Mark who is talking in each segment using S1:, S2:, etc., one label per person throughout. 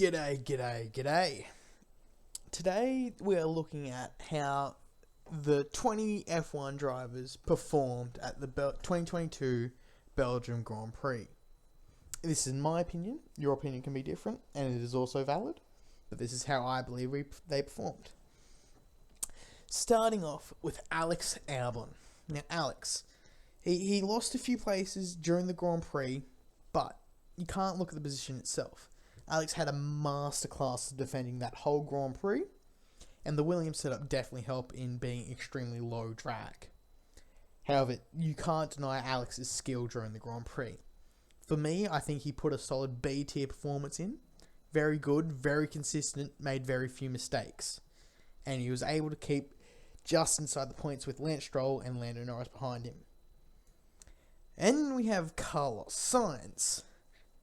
S1: G'day. Today we are looking at how the 20 F1 drivers performed at the 2022 Belgium Grand Prix. This is my opinion. Your opinion can be different, and it is also valid, but this is how I believe they performed. Starting off with Alex Albon. Now, Alex, he lost a few places during the Grand Prix, but you can't look at the position itself. Alex had a masterclass of defending that whole Grand Prix, and the Williams setup definitely helped in being extremely low drag. However, you can't deny Alex's skill during the Grand Prix. For me, I think he put a solid B tier performance in. Very good, very consistent, made very few mistakes. And he was able to keep just inside the points with Lance Stroll and Lando Norris behind him. And we have Carlos Sainz.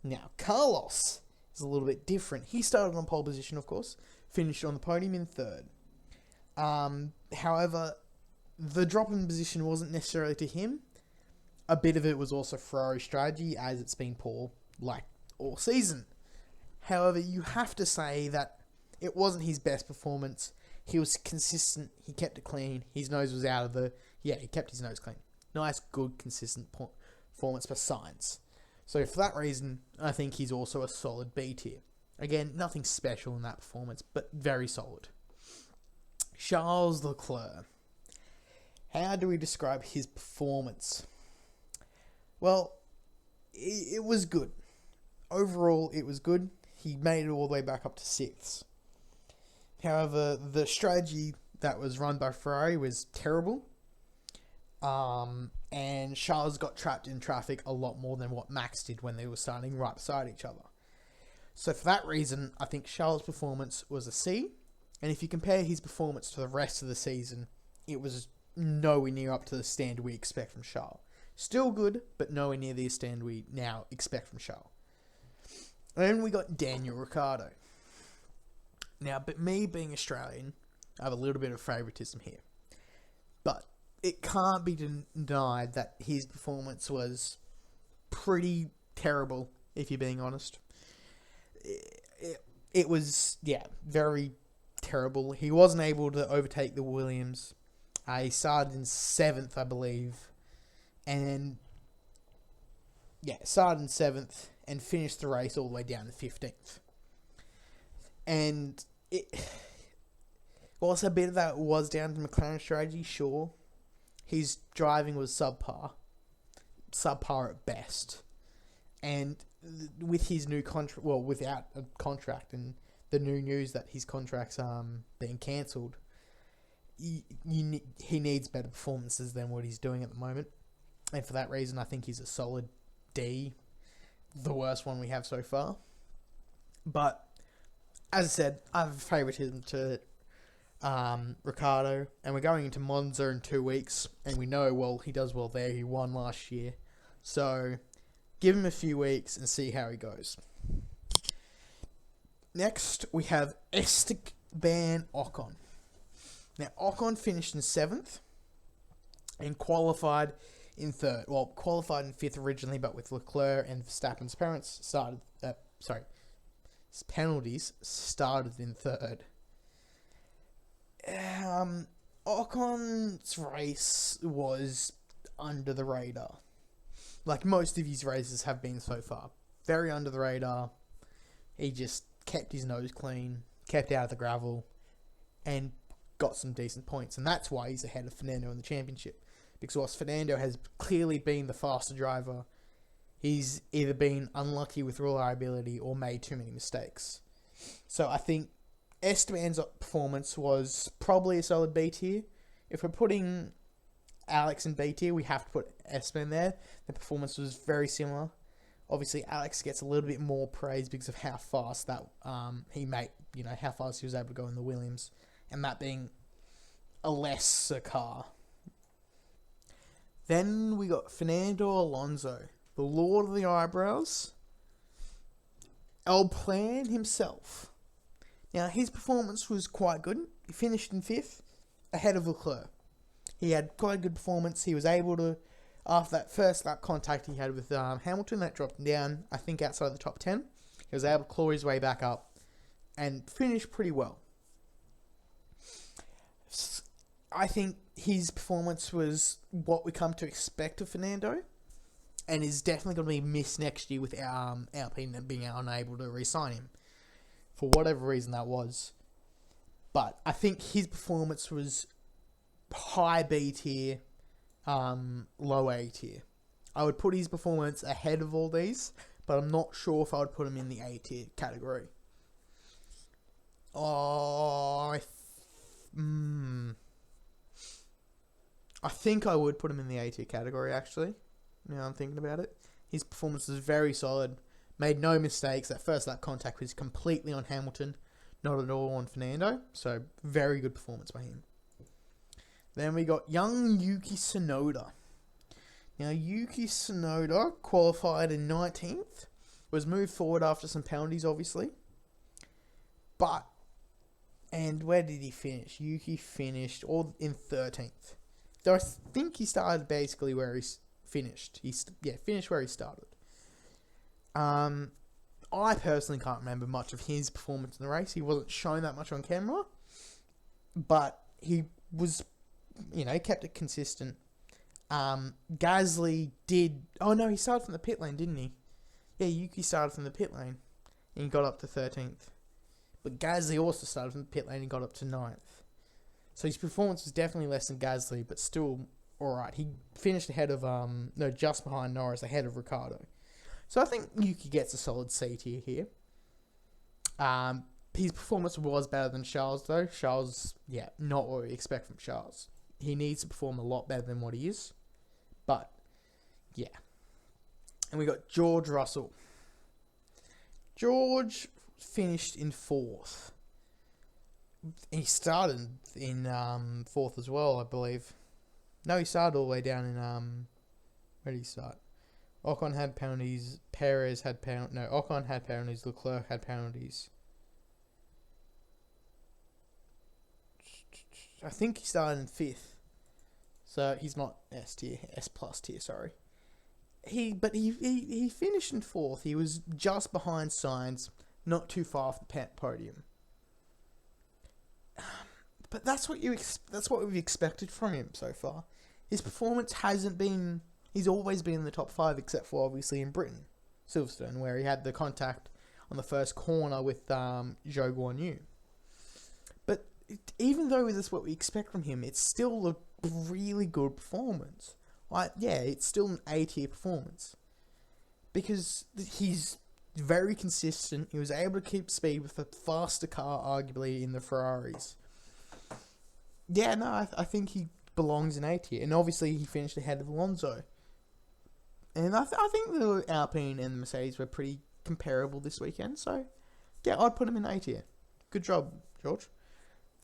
S1: Now, Carlos is a little bit different. He started on pole position, of course, finished on the podium in third. However, the drop in position wasn't necessarily to him. A bit of it was also Ferrari strategy, as it's been poor like all season. However, you have to say that it wasn't his best performance. He was consistent. He kept it clean. His nose was out of the... Yeah, he kept his nose clean. Nice, good, consistent performance for Sainz. So for that reason, I think he's also a solid B tier. Again, nothing special in that performance, but very solid. Charles Leclerc. How do we describe his performance? Well, it was good. Overall, it was good. He made it all the way back up to 6th. However, the strategy that was run by Ferrari was terrible. And Charles got trapped in traffic a lot more than what Max did when they were starting right beside each other. So for that reason, I think Charles' performance was a C. And if you compare his performance to the rest of the season, it was nowhere near up to the standard we expect from Charles. Still good, but nowhere near the standard we now expect from Charles. And then we got Daniel Ricciardo. Now, but me being Australian, I have a little bit of favouritism here. But it can't be denied that his performance was pretty terrible, if you're being honest. It was, very terrible. He wasn't able to overtake the Williams. He started in 7th, I believe. And, started in 7th and finished the race all the way down to 15th. And whilst a bit of that was down to McLaren's strategy, sure. His driving was subpar at best. And with his new contract, without a contract and the new news that his contract's being cancelled, he needs better performances than what he's doing at the moment. And for that reason, I think he's a solid D, the worst one we have so far. But as I said, I have a favouritism to Ricciardo, and we're going into Monza in 2 weeks, and we know, he does well there. He won last year. So give him a few weeks and see how he goes. Next, we have Esteban Ocon. Now, Ocon finished in 7th and qualified in 3rd. Well, qualified in 5th originally, but with Leclerc and Verstappen's penalties started in 3rd. Ocon's race was under the radar. Like most of his races have been so far. Very under the radar. He just kept his nose clean, kept out of the gravel, and got some decent points. And that's why he's ahead of Fernando in the championship. Because whilst Fernando has clearly been the faster driver, he's either been unlucky with reliability or made too many mistakes. So I think Esteban's performance was probably a solid B tier. If we're putting Alex in B tier, we have to put Esteban there. The performance was very similar. Obviously, Alex gets a little bit more praise because of how fast that he made, how fast he was able to go in the Williams, and that being a lesser car. Then we got Fernando Alonso, the Lord of the Eyebrows, El Plan himself. Now, his performance was quite good. He finished in 5th, ahead of Leclerc. He had quite a good performance. He was able to, after that first lap contact he had with Hamilton, that dropped him down, I think, outside the top 10. He was able to claw his way back up and finished pretty well. I think his performance was what we come to expect of Fernando, and is definitely going to be missed next year with Alpine being unable to re-sign him for whatever reason that was. But I think his performance was high B tier, low A tier. I would put his performance ahead of all these, but I'm not sure if I would put him in the A tier category. I think I would put him in the A tier category, actually. Now I'm thinking about it. His performance was very solid. Made no mistakes. That first lap contact was completely on Hamilton, not at all on Fernando. So, very good performance by him. Then we got young Yuki Tsunoda. Now, Yuki Tsunoda qualified in 19th. Was moved forward after some penalties, obviously. And where did he finish? Yuki finished all in 13th. So I think he started basically where he finished. Finished where he started. I personally can't remember much of his performance in the race. He wasn't shown that much on camera, but he was, kept it consistent. Gasly did. Oh no, he started from the pit lane, didn't he? Yeah, Yuki started from the pit lane and he got up to 13th. But Gasly also started from the pit lane and got up to 9th. So his performance was definitely less than Gasly, but still alright. He finished ahead of, just behind Norris, ahead of Ricciardo. So I think Yuki gets a solid C tier here. His performance was better than Charles, though. Charles, not what we expect from Charles. He needs to perform a lot better than what he is. But, yeah. And we got George Russell. George finished in 4th. He started in 4th as well, I believe. No, he started all the way down in... where did he start? Ocon had penalties. Perez had penalties. No, Ocon had penalties. Leclerc had penalties. I think he started in 5th. So he's not S tier, S plus tier, sorry. He finished in 4th. He was just behind Sainz, not too far off the podium. But that's what we've expected from him so far. His performance hasn't been. He's always been in the top 5, except for obviously in Britain, Silverstone, where he had the contact on the first corner with Zhou Guanyu. But even though this is what we expect from him, it's still a really good performance. It's still an A tier performance because he's very consistent. He was able to keep speed with a faster car, arguably, in the Ferraris. I think he belongs in A tier. And obviously, he finished ahead of Alonso. And I think the Alpine and the Mercedes were pretty comparable this weekend. So, I'd put him in A tier. Good job, George.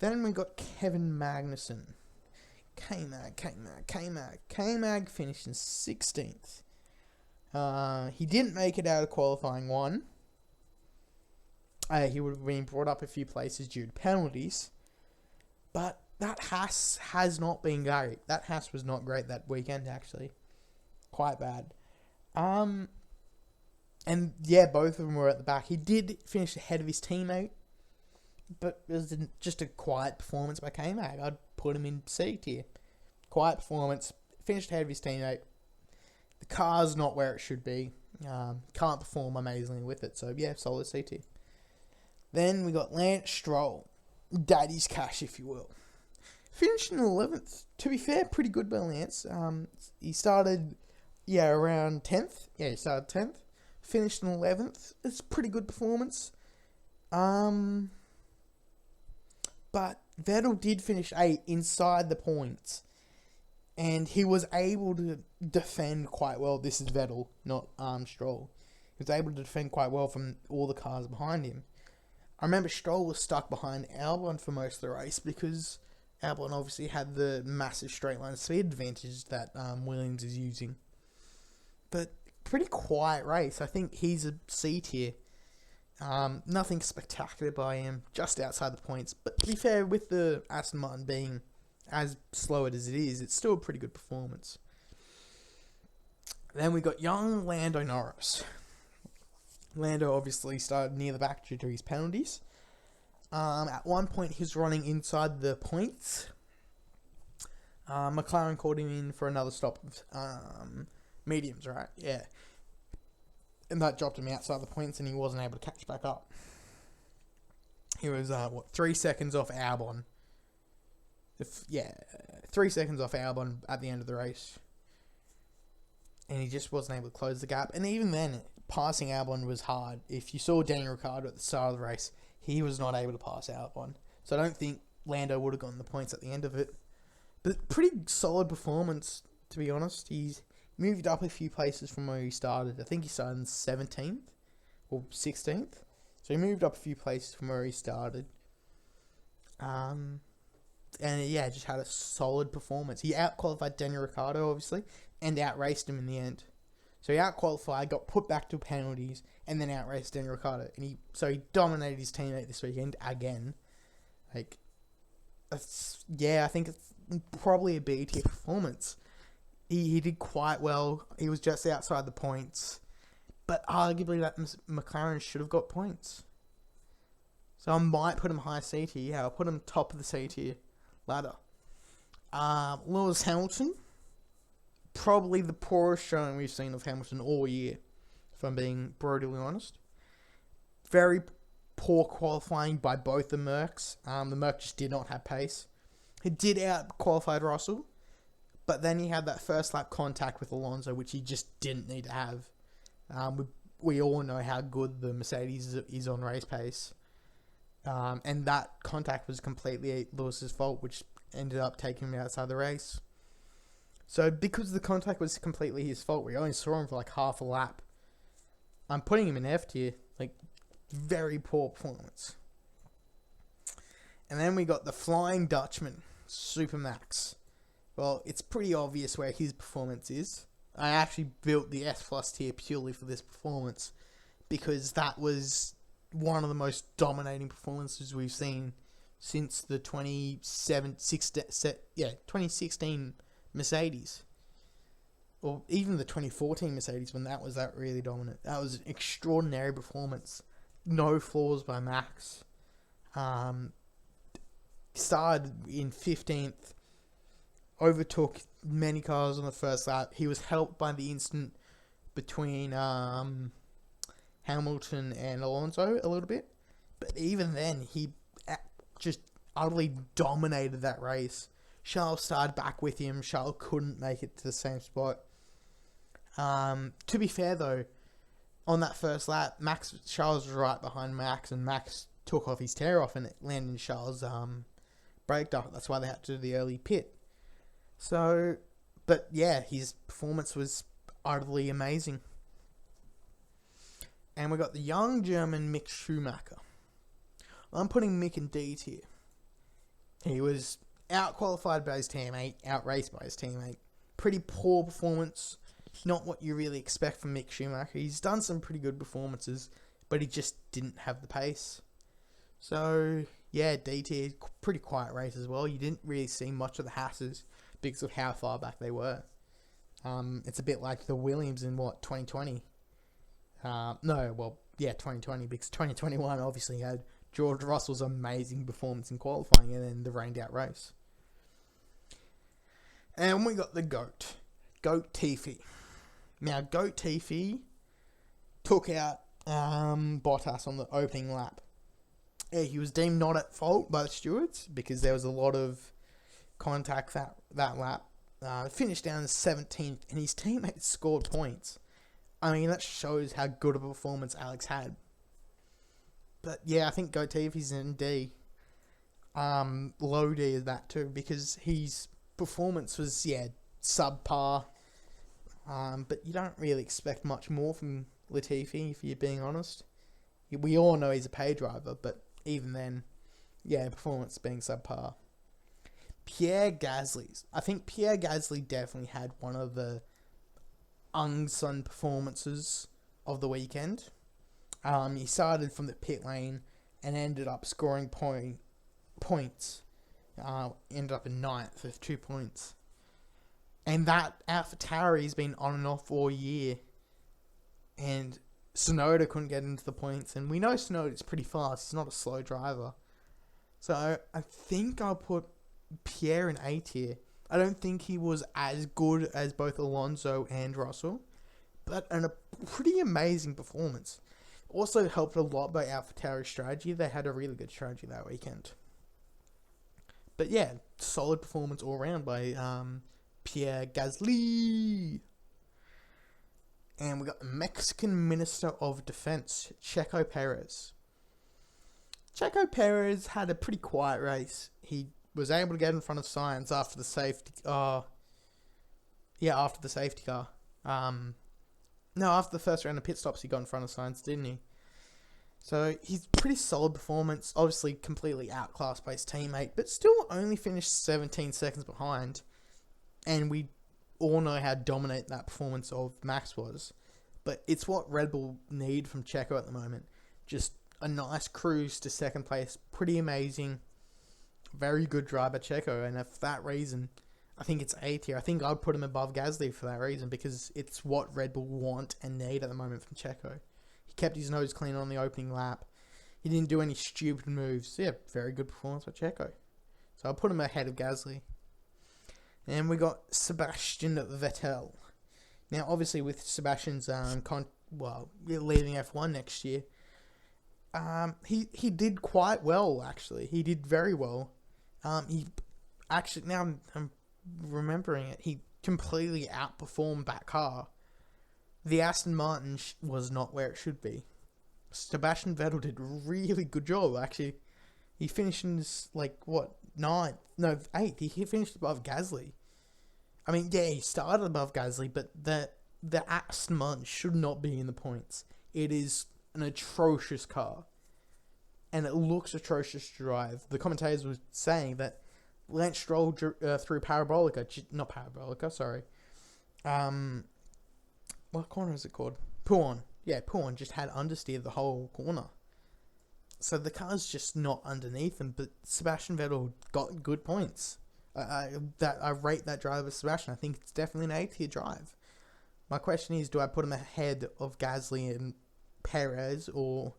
S1: Then we got Kevin Magnussen. K-Mag finished in 16th. He didn't make it out of qualifying 1. He would have been brought up a few places due to penalties. But that Haas has not been great. That Haas was not great that weekend, actually. Quite bad. Both of them were at the back. He did finish ahead of his teammate, but it was just a quiet performance by K-Mag. I'd put him in C tier. Quiet performance. Finished ahead of his teammate. The car's not where it should be. Can't perform amazingly with it. So, solid C tier. Then we got Lance Stroll. Daddy's cash, if you will. Finished in 11th. To be fair, pretty good by Lance. He started, around 10th. Yeah, he started 10th. Finished in 11th. It's a pretty good performance. But Vettel did finish 8th inside the points. And he was able to defend quite well. This is Vettel, not Stroll. He was able to defend quite well from all the cars behind him. I remember Stroll was stuck behind Albon for most of the race because Albon obviously had the massive straight line speed advantage that Williams is using. But pretty quiet race. I think he's a C tier. Nothing spectacular by him, just outside the points. But to be fair, with the Aston Martin being as slow as it is, it's still a pretty good performance. Then we got young Lando Norris. Lando obviously started near the back due to his penalties. At one point, he was running inside the points. McLaren called him in for another stop of mediums, right? Yeah. And that dropped him outside the points, and he wasn't able to catch back up. He was, 3 seconds off Albon. 3 seconds off Albon at the end of the race. And he just wasn't able to close the gap. And even then, passing Albon was hard. If you saw Daniel Ricciardo at the start of the race, he was not able to pass Albon. So I don't think Lando would have gotten the points at the end of it. But pretty solid performance, to be honest. He's moved up a few places from where he started. I think he started in 17th or 16th. So he moved up a few places from where he started. And yeah, just had a solid performance. He out-qualified Daniel Ricciardo, obviously, and out-raced him in the end. So he out-qualified, got put back to penalties, and then out-raced Daniel Ricciardo. And he dominated his teammate this weekend again. I think it's probably a B tier performance. He did quite well. He was just outside the points. But arguably that McLaren should have got points. So I might put him high C tier. Yeah, I'll put him top of the C tier ladder. Lewis Hamilton. Probably the poorest showing we've seen of Hamilton all year, if I'm being brutally honest. Very poor qualifying by both the Mercs. The Merc just did not have pace. He did out-qualify Russell, but then he had that first lap contact with Alonso, which he just didn't need to have. We all know how good the Mercedes is on race pace. And that contact was completely Lewis's fault, which ended up taking him outside the race. So because the contact was completely his fault, we only saw him for like half a lap. I'm putting him in F tier. Very poor performance. And then we got the Flying Dutchman, Supermax. Well, it's pretty obvious where his performance is. I actually built the S plus tier purely for this performance, because that was one of the most dominating performances we've seen since the 2016 Mercedes. Or even the 2014 Mercedes, when that was really dominant. That was an extraordinary performance. No flaws by Max. Started in 15th. Overtook many cars on the first lap. He was helped by the incident between Hamilton and Alonso a little bit. But even then, he just utterly dominated that race. Charles started back with him. Charles couldn't make it to the same spot. To be fair, though, on that first lap, Charles was right behind Max, and Max took off his tear off and it landed in Charles' brake duct. That's why they had to do the early pit. So, but yeah, his performance was utterly amazing. And we got the young German Mick Schumacher. I'm putting Mick in D tier. He was out-qualified by his teammate, out-raced by his teammate. Pretty poor performance. Not what you really expect from Mick Schumacher. He's done some pretty good performances, but he just didn't have the pace. So, yeah, D tier, pretty quiet race as well. You didn't really see much of the Hasses because of how far back they were. It's a bit like the Williams in, 2020? 2020, because 2021 obviously had George Russell's amazing performance in qualifying and then the rained-out race. And we got the GOAT. Goat Tiffy. Now, Goat Tiffy took out Bottas on the opening lap. Yeah, he was deemed not at fault by the stewards because there was a lot of contact that lap. Finished down in 17th, and his teammates scored points. I mean, that shows how good a performance Alex had. But yeah, I think Goat Tiffy's in D. Low D is that too, because his performance was, subpar. But you don't really expect much more from Latifi, if you're being honest. We all know he's a pay driver, but even then, performance being subpar. Pierre Gasly's. I think Pierre Gasly definitely had one of the unsung performances of the weekend. He started from the pit lane and ended up scoring points. Ended up in 9th with 2 points. And that AlphaTauri's been on and off all year. And Tsunoda couldn't get into the points. And we know Tsunoda's pretty fast. He's not a slow driver. So I think I'll put Pierre in A tier. I don't think he was as good as both Alonso and Russell, but a pretty amazing performance. Also helped a lot by AlphaTauri's strategy. They had a really good strategy that weekend. But yeah, solid performance all around by Pierre Gasly. And we got the Mexican Minister of Defense, Checo Perez. Checo Perez had a pretty quiet race. He was able to get in front of Sainz after the safety. After the safety car. No, after the first round of pit stops, he got in front of Sainz, didn't he? So he's pretty solid performance. Obviously, completely outclassed by his teammate, but still only finished 17 seconds behind. And we all know how dominant that performance of Max was. But it's what Red Bull need from Checo at the moment. Just a nice cruise to second place. Pretty amazing. Very good driver, Checo. And for that reason, I think it's A tier. I think I'd put him above Gasly for that reason, because it's what Red Bull want and need at the moment from Checo. He kept his nose clean on the opening lap. He didn't do any stupid moves. Yeah, very good performance by Checo. So I'll put him ahead of Gasly. And we got Sebastian Vettel. Now, obviously, with Sebastian's leaving F1 next year, he did quite well. Actually, he did very well. He actually, now I'm remembering it, he completely outperformed that car. The Aston Martin was not where it should be. Sebastian Vettel did a really good job. Actually, he finished in eighth. He finished above Gasly. I mean, yeah, he started above Gasly, but the Aston Martin should not be in the points. It is an atrocious car, and it looks atrocious to drive. The commentators were saying that Lance Stroll through what corner is it called? Puon. Yeah, Puon just had understeer the whole corner. So the car's just not underneath him, but Sebastian Vettel got good points. I rate that driver, Sebastian. I think it's definitely an A-tier drive. My question is, do I put him ahead of Gasly and Perez, or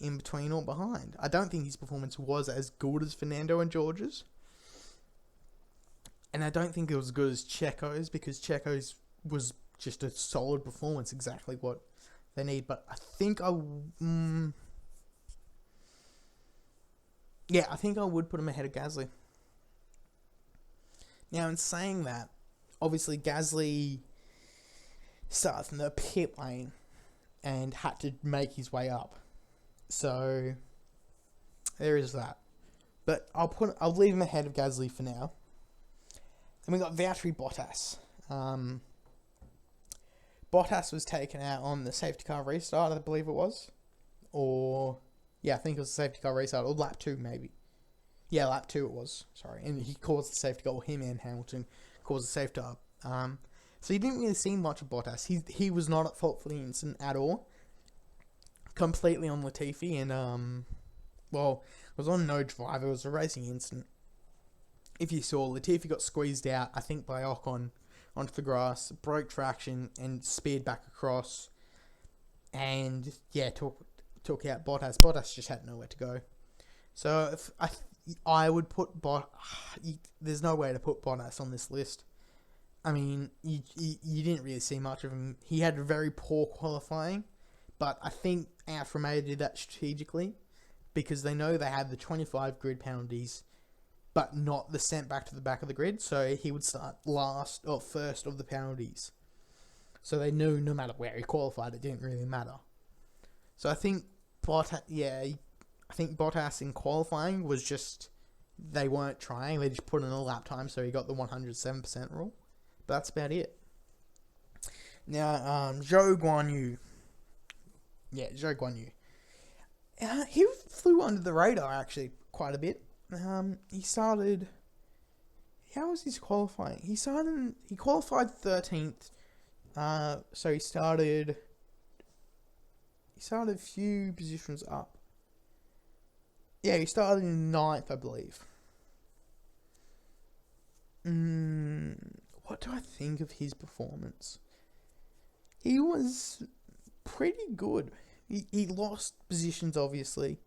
S1: in between or behind? I don't think his performance was as good as Fernando and George's. And I don't think it was as good as Checo's, because Checo's was just a solid performance, exactly what they need. But I think I think I would put him ahead of Gasly. Now, in saying that, obviously Gasly started from the pit lane and had to make his way up. So there is that. But I'll leave him ahead of Gasly for now. And we got Valtteri Bottas. Bottas was taken out on the safety car restart, I believe it was. I think it was the safety car restart, or lap 2 maybe. Yeah, lap 2 it was. Sorry. And he caused the safety car, him and Hamilton caused the safety car. So you didn't really see much of Bottas. He was not at fault for the incident at all. Completely on Latifi, and it was on no driver. It was a racing incident. If you saw, Latifi got squeezed out, I think, by Ocon onto the grass, broke traction, and speared back across. And yeah, took out Bottas. Bottas just had nowhere to go. So if I would put there's no way to put Bottas on this list. I mean, you didn't really see much of him. He had a very poor qualifying, but I think Alfa Romeo did that strategically, because they know they had the 25 grid penalties, but not the sent back to the back of the grid, so he would start last or first of the penalties. So they knew no matter where he qualified, it didn't really matter. So I think Bottas in qualifying was just, they weren't trying, they just put in a lap time, so he got the 107% rule. But that's about it. Now, Zhou Guanyu. Yeah, Zhou Guanyu. He flew under the radar, actually, quite a bit. He started... How was his qualifying? He qualified 13th. So he started a few positions up. Yeah, he started in 9th, I believe. What do I think of his performance? He was pretty good. He lost positions, obviously.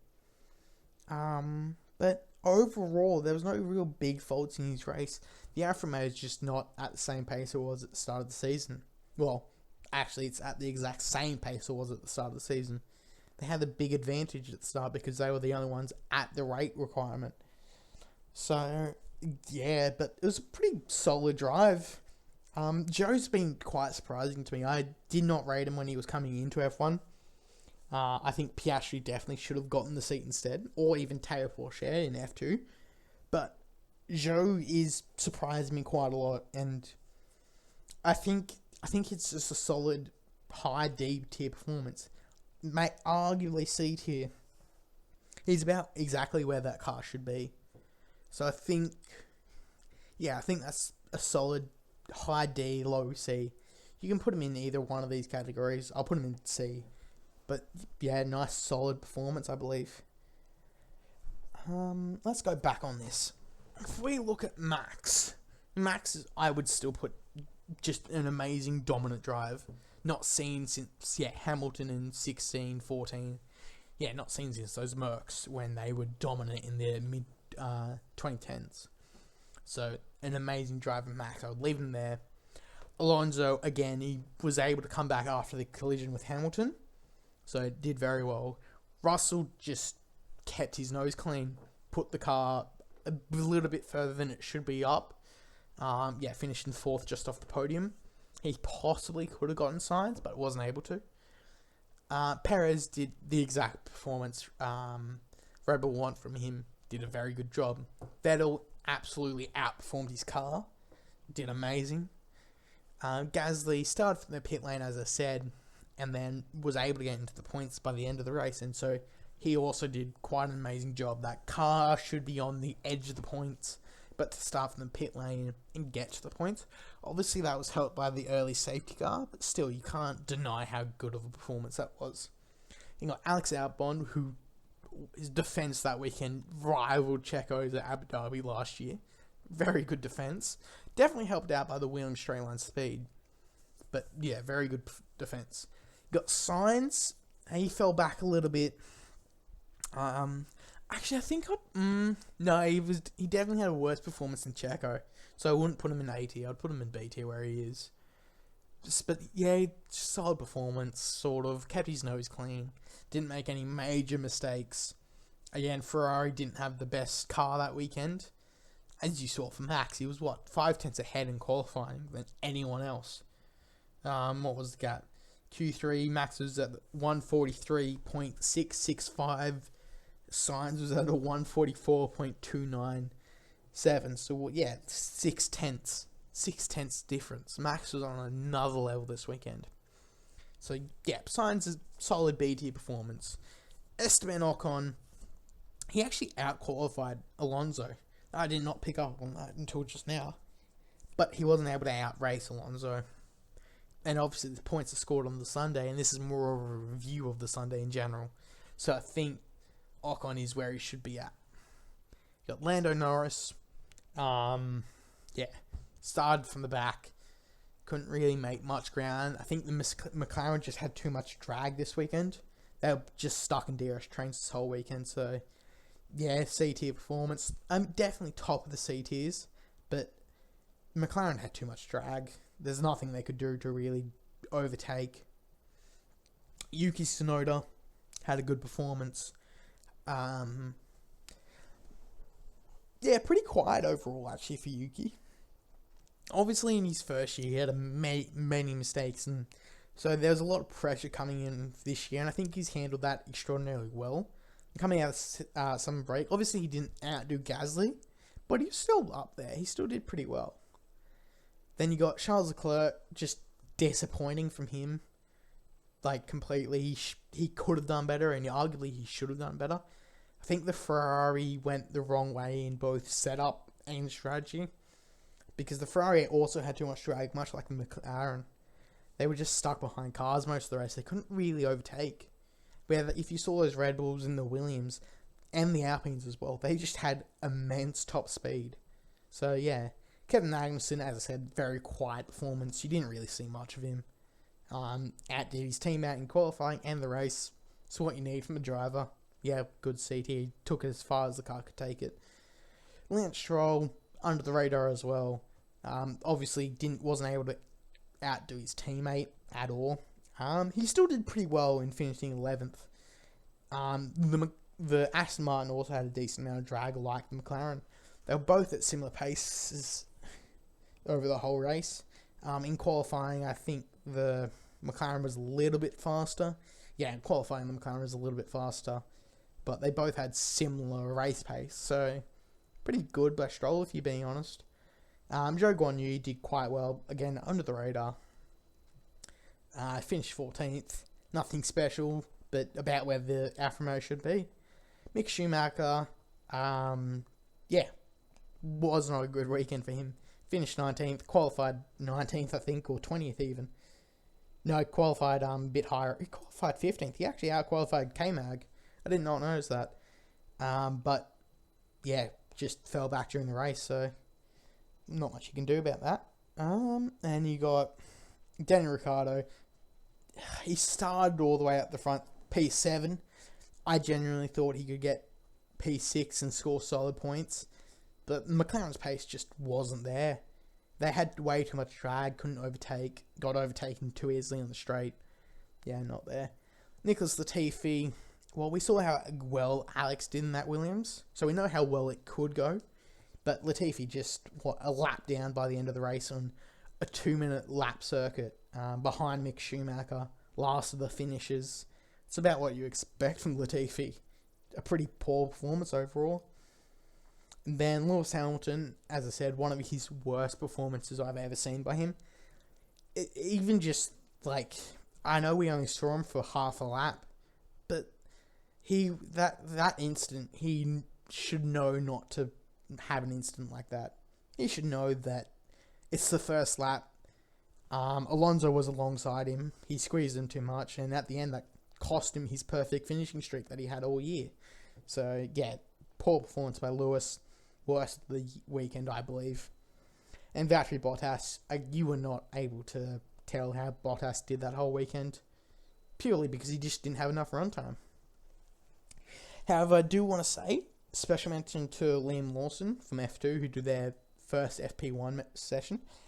S1: But overall, there was no real big faults in his race. The Alfa Romeo is just not at the same pace it was at the start of the season. Well, actually, it's at the exact same pace it was at the start of the season. They had the big advantage at the start because they were the only ones at the rate requirement. So, yeah, but it was a pretty solid drive. Joe's been quite surprising to me. I did not rate him when he was coming into F1. I think Piastri definitely should have gotten the seat instead, or even Teo Porcher in F2. But Joe is surprising me quite a lot, and I think it's just a solid high D tier performance. May arguably C tier. He's about exactly where that car should be. So I think that's a solid high D, low C. You can put him in either one of these categories. I'll put him in C. But yeah, nice solid performance, I believe. Let's go back on this. If we look at Max, I would still put just an amazing dominant drive. Not seen since Hamilton in 16, 14. Yeah, not seen since those Mercs when they were dominant in their mid 2010s. So an amazing drive of Max. I would leave him there. Alonso, again, he was able to come back after the collision with Hamilton. So did very well. Russell just kept his nose clean. Put the car a little bit further than it should be up. Finished in 4th just off the podium. He possibly could have gotten signs, but wasn't able to. Perez did the exact performance Red Bull want from him. Did a very good job. Vettel absolutely outperformed his car. Did amazing. Gasly started from the pit lane, as I said, and then was able to get into the points by the end of the race, and so he also did quite an amazing job. That car should be on the edge of the points, but to start from the pit lane and get to the points. Obviously, that was helped by the early safety car, but still, you can't deny how good of a performance that was. You got Alex Albon, who his defence that weekend rivaled Checo's at Abu Dhabi last year. Very good defence. Definitely helped out by the Williams straight line speed. But yeah, very good defence. Got Sainz. He fell back a little bit. Actually, I think he definitely had a worse performance than Checo. So I wouldn't put him in A tier. I'd put him in B tier where he is. But yeah, solid performance. Sort of kept his nose clean. Didn't make any major mistakes. Again, Ferrari didn't have the best car that weekend. As you saw from Max, he was 5 tenths ahead in qualifying than anyone else. What was the gap? Q3, Max was at 143.665. Sainz was at a 144.297. So yeah, 6 tenths. 6 tenths difference. Max was on another level this weekend. So yeah, Sainz is solid B tier performance. Esteban Ocon, he actually out-qualified Alonso. I did not pick up on that until just now. But he wasn't able to out-race Alonso. And obviously the points are scored on the Sunday, and this is more of a review of the Sunday in general. So I think Ocon is where he should be at. You got Lando Norris. Started from the back. Couldn't really make much ground. I think the McLaren just had too much drag this weekend. They were just stuck in DRS trains this whole weekend, so yeah, C tier performance. I'm definitely top of the C tiers, but McLaren had too much drag. There's nothing they could do to really overtake. Yuki Tsunoda had a good performance. Pretty quiet overall actually for Yuki. Obviously in his first year he had many mistakes, and so there was a lot of pressure coming in this year, and I think he's handled that extraordinarily well. Coming out of summer break, obviously he didn't outdo Gasly, but he was still up there. He still did pretty well. Then you got Charles Leclerc, just disappointing from him. Like, completely. He could have done better, and arguably he should have done better. I think the Ferrari went the wrong way in both setup and strategy, because the Ferrari also had too much drag, much like the McLaren. They were just stuck behind cars most of the race. They couldn't really overtake. Where if you saw those Red Bulls and the Williams and the Alpines as well, they just had immense top speed. So yeah, Kevin Magnussen, as I said, very quiet performance. You didn't really see much of him. Outdid his team out in qualifying and the race. It's what you need from a driver. Yeah, good CT. He took it as far as the car could take it. Lance Stroll, under the radar as well. Obviously wasn't able to outdo his teammate at all. He still did pretty well in finishing 11th. The Aston Martin also had a decent amount of drag, like the McLaren. They were both at similar paces over the whole race. In qualifying, I think the McLaren was a little bit faster. Yeah, in qualifying, the McLaren was a little bit faster. But they both had similar race pace. So, pretty good by Stroll, if you're being honest. Zhou Guanyu did quite well, again, under the radar. Finished 14th. Nothing special, but about where the Alfa Romeo should be. Mick Schumacher, was not a good weekend for him. Finished 19th, qualified 19th, I think, or 20th even. No, qualified a bit higher. He qualified 15th. He actually out-qualified K-Mag. I did not notice that. But, yeah, just fell back during the race, so not much you can do about that. And you got Daniel Ricciardo. He started all the way up the front, P7. I genuinely thought he could get P6 and score solid points. But McLaren's pace just wasn't there. They had way too much drag, couldn't overtake, got overtaken too easily on the straight. Yeah, not there. Nicholas Latifi, well, we saw how well Alex did in that Williams, so we know how well it could go. But Latifi just, a lap down by the end of the race on a 2-minute lap circuit behind Mick Schumacher, last of the finishes. It's about what you expect from Latifi. A pretty poor performance overall. And then Lewis Hamilton, as I said, one of his worst performances I've ever seen by him. Even just, I know we only saw him for half a lap, but that incident, he should know not to have an incident like that. He should know that it's the first lap. Alonso was alongside him. He squeezed him too much, and at the end, that cost him his perfect finishing streak that he had all year. So, yeah, poor performance by Lewis. Worst of the weekend, I believe. And Valtteri Bottas, you were not able to tell how Bottas did that whole weekend, purely because he just didn't have enough runtime. However, I do want to say, special mention to Liam Lawson from F2, who did their first FP1 session.